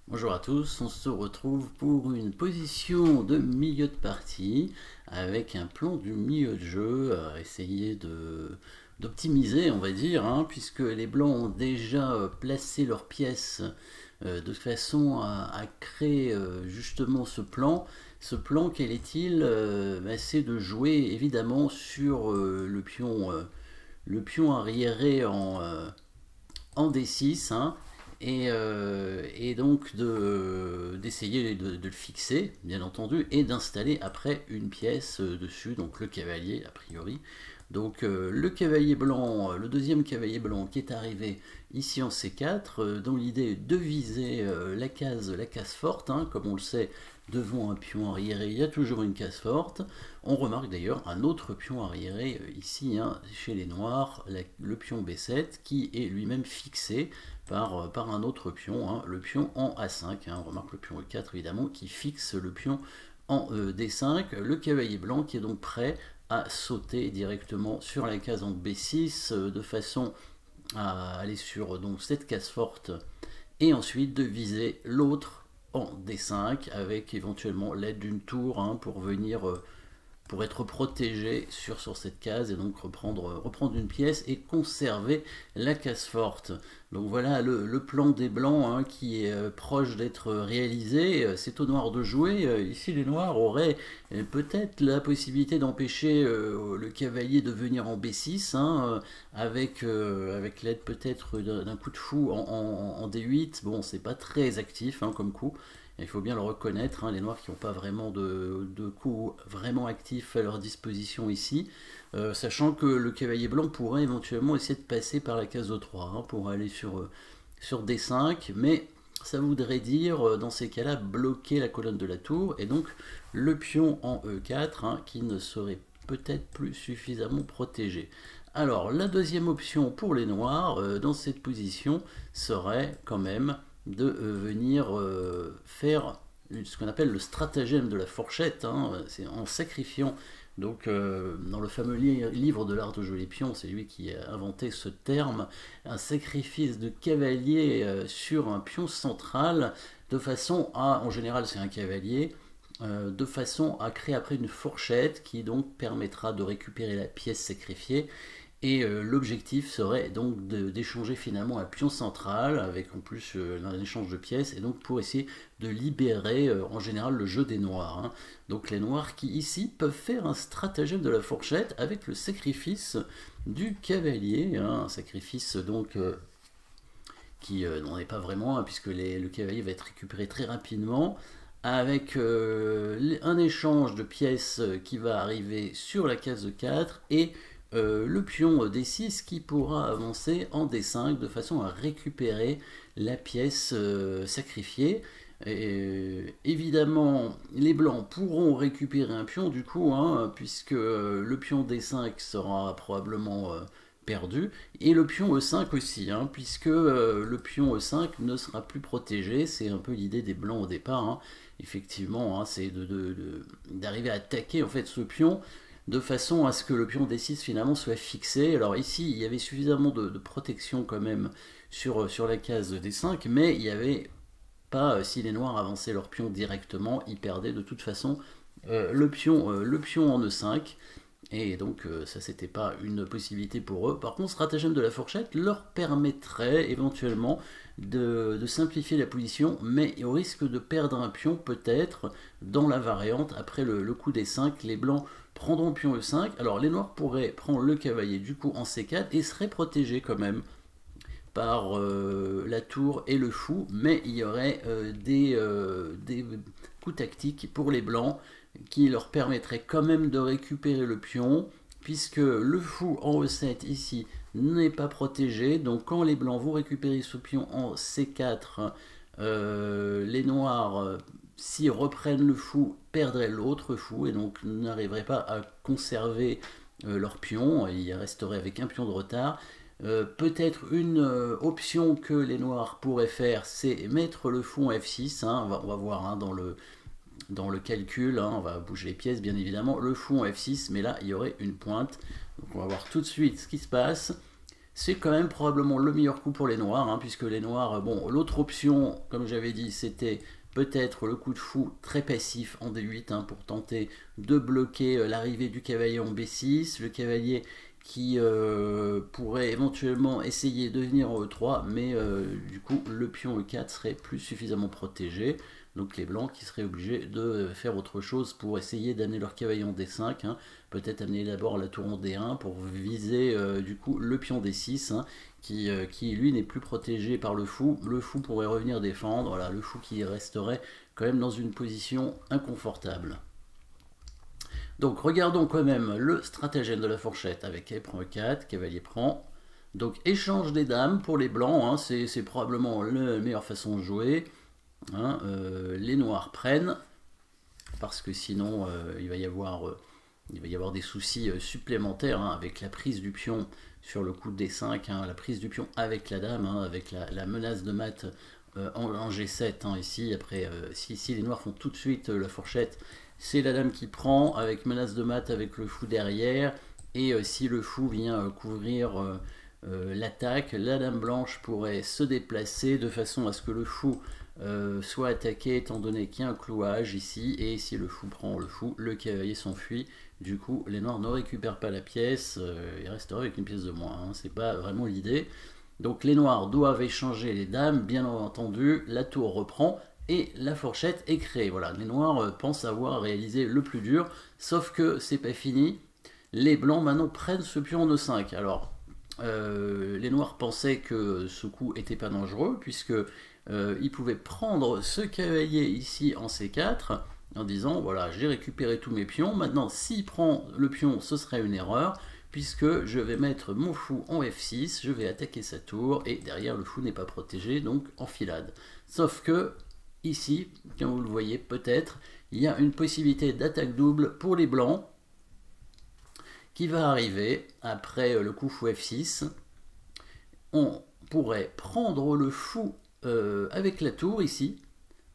Bonjour à tous, on se retrouve pour une position de milieu de partie avec un plan du milieu de jeu à essayer d'optimiser, on va dire, puisque les blancs ont déjà placé leurs pièces de façon à créer justement ce plan. Ce plan, quel est-il? C'est de jouer évidemment sur le pion arriéré en D6, et donc d'essayer de le fixer, bien entendu, et d'installer après une pièce dessus, donc le cavalier a priori. Donc le cavalier blanc, le deuxième cavalier blanc qui est arrivé ici en C4, dont l'idée est de viser la case forte, comme on le sait, devant un pion arriéré, il y a toujours une case forte. On remarque d'ailleurs un autre pion arriéré ici, chez les noirs, le pion B7, qui est lui-même fixé par un autre pion, le pion en A5. On remarque le pion E4 évidemment qui fixe le pion en D5. Le cavalier blanc qui est donc prêt à sauter directement sur la case en B6 de façon à aller sur donc, cette case forte et ensuite de viser l'autre en D5 avec éventuellement l'aide d'une tour pour venir pour être protégé sur cette case et donc reprendre une pièce et conserver la case forte. Donc voilà le plan des blancs qui est proche d'être réalisé. C'est aux noirs de jouer. Ici les noirs auraient peut-être la possibilité d'empêcher le cavalier de venir en B6 avec l'aide peut-être d'un coup de fou en D8. Bon, c'est pas très actif comme coup. Il faut bien le reconnaître, les noirs qui n'ont pas vraiment de coups vraiment actifs à leur disposition ici, sachant que le cavalier blanc pourrait éventuellement essayer de passer par la case E3 pour aller sur D5, mais ça voudrait dire dans ces cas-là bloquer la colonne de la tour, et donc le pion en E4 qui ne serait peut-être plus suffisamment protégé. Alors la deuxième option pour les noirs dans cette position serait quand même de venir faire ce qu'on appelle le stratagème de la fourchette, c'est en sacrifiant. Donc, dans le fameux livre de l'art de jouer les pions, c'est lui qui a inventé ce terme, un sacrifice de cavalier sur un pion central, de façon à, en général c'est un cavalier, de façon à créer après une fourchette qui donc permettra de récupérer la pièce sacrifiée. Et l'objectif serait donc d'échanger finalement un pion central avec en plus un échange de pièces et donc pour essayer de libérer en général le jeu des noirs. Donc les noirs qui ici peuvent faire un stratagème de la fourchette avec le sacrifice du cavalier, un sacrifice donc qui n'en est pas vraiment puisque le cavalier va être récupéré très rapidement avec un échange de pièces qui va arriver sur la case 4 et le pion D6 qui pourra avancer en D5 de façon à récupérer la pièce sacrifiée. Évidemment, les blancs pourront récupérer un pion du coup, puisque le pion D5 sera probablement perdu, et le pion E5 aussi, puisque le pion E5 ne sera plus protégé. C'est un peu l'idée des blancs au départ, effectivement, c'est d'arriver à attaquer en fait ce pion de façon à ce que le pion D6 finalement soit fixé. Alors ici, il y avait suffisamment de protection quand même sur la case D5, mais il n'y avait pas, si les noirs avançaient leur pion directement, ils perdaient de toute façon le pion en E5, et donc ça c'était pas une possibilité pour eux. Par contre, stratagème de la fourchette leur permettrait éventuellement de simplifier la position, mais au risque de perdre un pion peut-être dans la variante. Après le coup des 5, les blancs prendront pion E5, alors les noirs pourraient prendre le cavalier du coup en C4 et seraient protégés quand même par la tour et le fou, mais il y aurait des coups tactiques pour les blancs qui leur permettraient quand même de récupérer le pion, puisque le fou en E7 ici n'est pas protégé. Donc quand les blancs vont récupérer ce pion en C4, les noirs, s'ils reprennent le fou, perdraient l'autre fou et donc n'arriveraient pas à conserver leur pion. Ils resteraient avec un pion de retard. Peut-être une option que les noirs pourraient faire, c'est mettre le fou en F6. On va voir dans le calcul, on va bouger les pièces bien évidemment, le fou en F6, mais là il y aurait une pointe. Donc on va voir tout de suite ce qui se passe. c'est quand même probablement le meilleur coup pour les noirs, hein, puisque les noirs, bon, l'autre option, comme j'avais dit, c'était peut-être le coup de fou très passif en D8, hein, pour tenter de bloquer l'arrivée du cavalier en B6, le cavalier qui pourrait éventuellement essayer de venir en E3, mais du coup le pion E4 serait plus suffisamment protégé, donc les blancs qui seraient obligés de faire autre chose pour essayer d'amener leur cavalier en D5, hein, peut-être amener d'abord la tour en D1 pour viser du coup le pion D6, hein, qui lui n'est plus protégé par le fou pourrait revenir défendre, voilà, le fou qui resterait quand même dans une position inconfortable. Donc regardons quand même le stratagème de la fourchette avec cavalier prend E4, cavalier prend. Donc échange des dames pour les blancs, hein, c'est probablement la meilleure façon de jouer. Hein, les noirs prennent, parce que sinon il va y avoir des soucis supplémentaires, hein, avec la prise du pion sur le coup de D5, hein, la prise du pion avec la dame, hein, avec la menace de mat en G7, hein, ici. Après, si les noirs font tout de suite la fourchette, c'est la dame qui prend, avec menace de mat avec le fou derrière, et si le fou vient couvrir l'attaque, la dame blanche pourrait se déplacer de façon à ce que le fou soit attaqué, étant donné qu'il y a un clouage ici, et si le fou prend le fou, le cavalier s'enfuit. Du coup, les noirs ne récupèrent pas la pièce, ils resteraient avec une pièce de moins, hein, c'est pas vraiment l'idée. Donc les noirs doivent échanger les dames, bien entendu, la tour reprend, et la fourchette est créée. Voilà, les noirs pensent avoir réalisé le plus dur, sauf que c'est pas fini. Les blancs maintenant prennent ce pion en E5. Alors, les noirs pensaient que ce coup était pas dangereux, puisque ils pouvaient prendre ce cavalier ici en C4, en disant, voilà, j'ai récupéré tous mes pions, maintenant s'il prend le pion, ce serait une erreur, puisque je vais mettre mon fou en F6, je vais attaquer sa tour, et derrière le fou n'est pas protégé, donc enfilade. Sauf que, ici, comme vous le voyez peut-être, il y a une possibilité d'attaque double pour les blancs, qui va arriver après le coup fou F6. On pourrait prendre le fou avec la tour ici,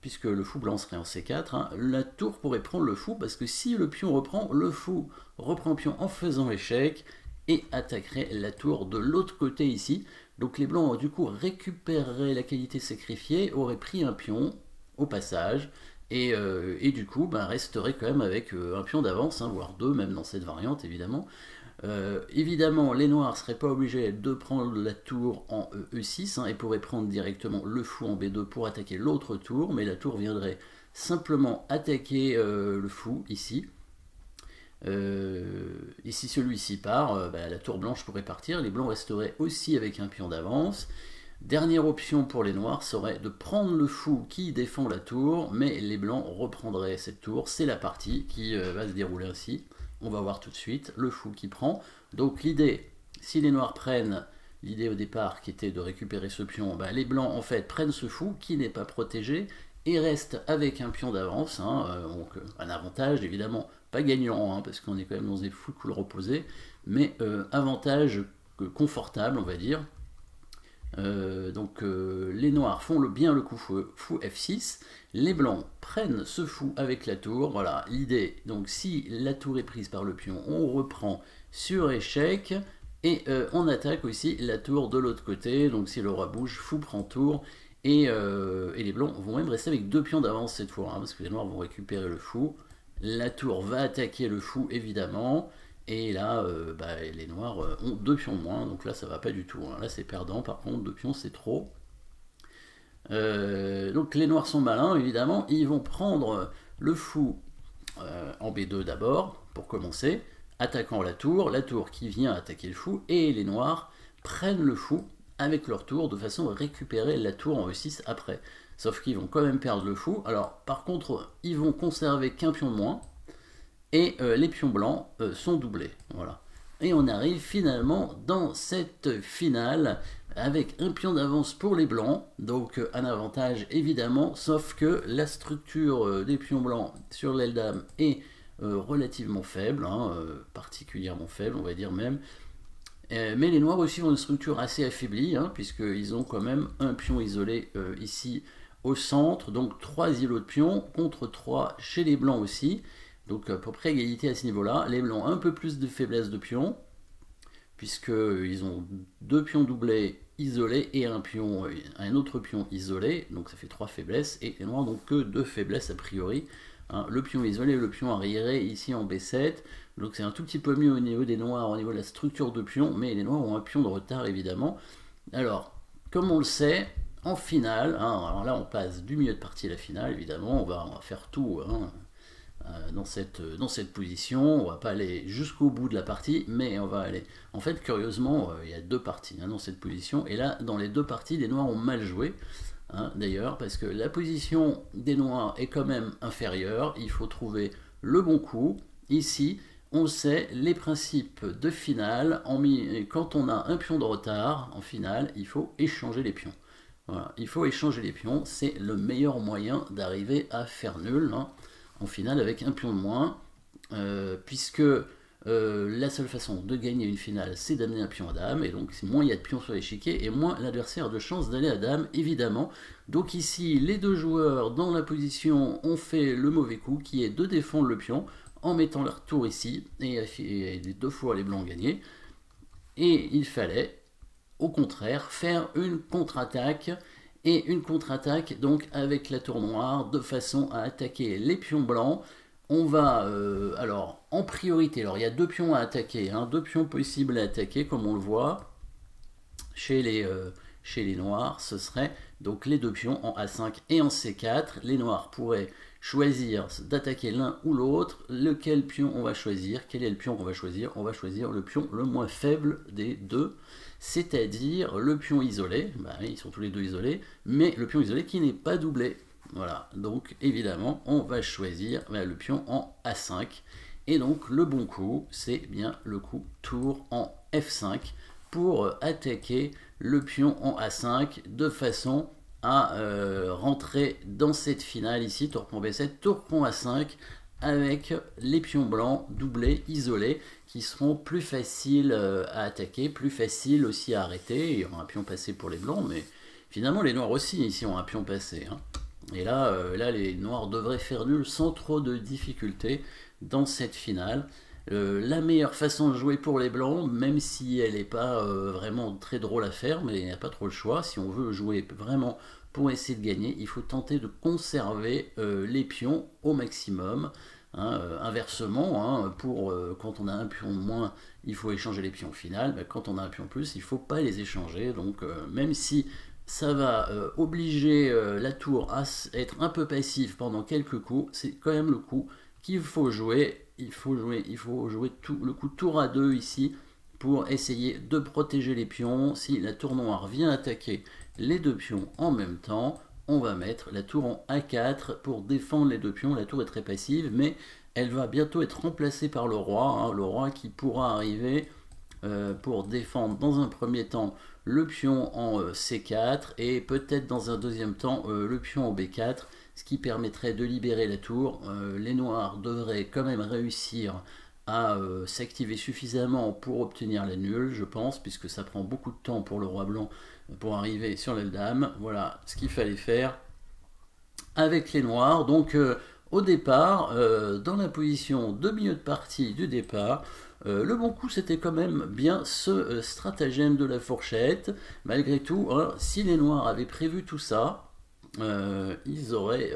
puisque le fou blanc serait en C4, hein, la tour pourrait prendre le fou, parce que si le pion reprend, le fou reprend le pion en faisant échec, et attaquerait la tour de l'autre côté ici. Donc les blancs, du coup, récupéreraient la qualité sacrifiée, auraient pris un pion au passage, et du coup, ben, resteraient quand même avec un pion d'avance, hein, voire deux, même dans cette variante, évidemment. Évidemment, les noirs ne seraient pas obligés de prendre la tour en E6, hein, et pourraient prendre directement le fou en B2 pour attaquer l'autre tour, mais la tour viendrait simplement attaquer le fou ici. Et si celui-ci part, bah, la tour blanche pourrait partir, les blancs resteraient aussi avec un pion d'avance. Dernière option pour les noirs serait de prendre le fou qui défend la tour, mais les blancs reprendraient cette tour. C'est la partie qui va se dérouler ainsi. On va voir tout de suite le fou qui prend. Donc l'idée, si les noirs prennent, l'idée au départ qui était de récupérer ce pion, bah, les blancs en fait prennent ce fou qui n'est pas protégé et restent avec un pion d'avance, hein, donc un avantage évidemment pas gagnant, hein, parce qu'on est quand même dans des fous de couleur opposée, mais avantage confortable on va dire. Donc les noirs font bien le coup fou F6, les blancs prennent ce fou avec la tour, voilà l'idée, donc si la tour est prise par le pion, on reprend sur échec, et on attaque aussi la tour de l'autre côté, donc si le roi bouge, fou prend tour, et les blancs vont même rester avec deux pions d'avance cette fois, hein, parce que les noirs vont récupérer le fou, la tour va attaquer le fou évidemment, et là, bah, les noirs ont deux pions de moins, donc là ça va pas du tout, hein. Là c'est perdant, par contre deux pions c'est trop. Donc les noirs sont malins évidemment, ils vont prendre le fou en B2 d'abord, pour commencer, attaquant la tour qui vient attaquer le fou, et les noirs prennent le fou avec leur tour de façon à récupérer la tour en E6 après. Sauf qu'ils vont quand même perdre le fou, alors par contre ils vont conserver qu'un pion de moins, et les pions blancs sont doublés. Voilà. Et on arrive finalement dans cette finale avec un pion d'avance pour les blancs, donc un avantage évidemment, sauf que la structure des pions blancs sur l'aile dame est relativement faible, hein, particulièrement faible on va dire même. Mais les noirs aussi ont une structure assez affaiblie, hein, puisqu'ils ont quand même un pion isolé ici au centre, donc 3 îlots de pions contre 3 chez les blancs aussi. Donc à peu près égalité à ce niveau-là. Les blancs un peu plus de faiblesse de pions. puisqu'ils ont 2 pions doublés isolés et un autre pion isolé, donc ça fait 3 faiblesses, et les noirs n'ont que 2 faiblesses a priori. Hein, le pion isolé et le pion arriéré ici en B7, donc c'est un tout petit peu mieux au niveau des noirs, au niveau de la structure de pion, mais les noirs ont un pion de retard évidemment. Alors, comme on le sait, en finale, hein, alors là on passe du milieu de partie à la finale, évidemment, on va faire tout hein, dans cette position, on va pas aller jusqu'au bout de la partie, mais on va aller... En fait, curieusement, il y a 2 parties hein, dans cette position, et là, dans les 2 parties, les noirs ont mal joué, hein, d'ailleurs, parce que la position des noirs est quand même inférieure, il faut trouver le bon coup. Ici, on sait les principes de finale, quand on a un pion de retard en finale, il faut échanger les pions. Voilà, il faut échanger les pions, c'est le meilleur moyen d'arriver à faire nul hein, en finale avec un pion de moins, puisque la seule façon de gagner une finale, c'est d'amener un pion à dame, et donc moins il y a de pions sur l'échiquier, et moins l'adversaire a de chance d'aller à dame, évidemment. Donc ici, les 2 joueurs dans la position ont fait le mauvais coup, qui est de défendre le pion, en mettant leur tour ici, et 2 fois les blancs gagnés. Et il fallait, au contraire, faire une contre-attaque, et une contre-attaque donc avec la tour noire, de façon à attaquer les pions blancs. On va, alors, en priorité, alors il y a 2 pions à attaquer, hein, 2 pions possibles à attaquer, comme on le voit, chez les noirs, ce serait donc les 2 pions en A5 et en C4. Les noirs pourraient choisir d'attaquer l'un ou l'autre. Lequel pion on va choisir? Quel est le pion qu'on va choisir? On va choisir le pion le moins faible des 2, c'est-à-dire le pion isolé. Bah, ils sont tous les 2 isolés, mais le pion isolé qui n'est pas doublé. Voilà, donc évidemment, on va choisir le pion en A5. Et donc, le bon coup, c'est bien le coup tour en F5 pour attaquer le pion en A5 de façon à rentrer dans cette finale ici, tour pont B7, tour pont A5, avec les pions blancs doublés, isolés, qui seront plus faciles à attaquer, plus faciles aussi à arrêter. Il y aura un pion passé pour les blancs, mais finalement les noirs aussi ici ont un pion passé. Hein. Et là, les noirs devraient faire nul sans trop de difficultés dans cette finale. La meilleure façon de jouer pour les blancs, même si elle n'est pas vraiment très drôle à faire, mais il n'y a pas trop le choix. Si on veut jouer vraiment pour essayer de gagner, il faut tenter de conserver les pions au maximum. Hein, inversement, hein, quand on a un pion de moins, il faut échanger les pions au final. Ben, quand on a un pion de plus, il ne faut pas les échanger. Donc même si ça va obliger la tour à être un peu passive pendant quelques coups, c'est quand même le coup qu'il faut jouer. Il faut jouer le coup tour à 2 ici pour essayer de protéger les pions. Si la tour noire vient attaquer les 2 pions en même temps, on va mettre la tour en A4 pour défendre les 2 pions. La tour est très passive, mais elle va bientôt être remplacée par le roi, hein, le roi qui pourra arriver pour défendre dans un premier temps le pion en C4 et peut-être dans un deuxième temps le pion en B4, ce qui permettrait de libérer la tour. Les noirs devraient quand même réussir à s'activer suffisamment pour obtenir la nulle, je pense, puisque ça prend beaucoup de temps pour le roi blanc pour arriver sur l'aile dame. Voilà ce qu'il fallait faire avec les noirs. Donc au départ, dans la position de milieu de partie du départ, le bon coup c'était quand même bien ce stratagème de la fourchette. Malgré tout, hein, si les noirs avaient prévu tout ça, ils auraient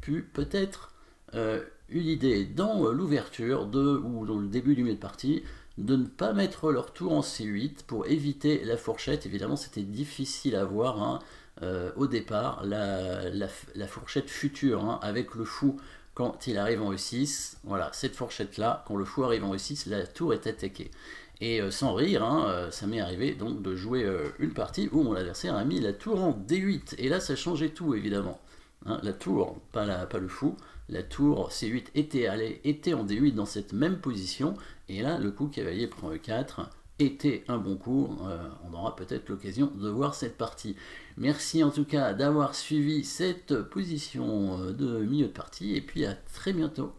pu peut-être eu l'idée dans l'ouverture ou dans le début du milieu de partie de ne pas mettre leur tour en C8 pour éviter la fourchette. Évidemment c'était difficile à voir hein, au départ la fourchette future hein, avec le fou quand il arrive en E6. Voilà, cette fourchette là, quand le fou arrive en E6, la tour est attaquée. Et sans rire, hein, ça m'est arrivé donc de jouer une partie où mon adversaire a mis la tour en D8. Et là, ça changeait tout, évidemment. Hein, la tour, pas le fou, la tour C8 était en D8 dans cette même position. Et là, le coup cavalier prend E4 était un bon coup. On aura peut-être l'occasion de voir cette partie. Merci en tout cas d'avoir suivi cette position de milieu de partie. Et puis à très bientôt.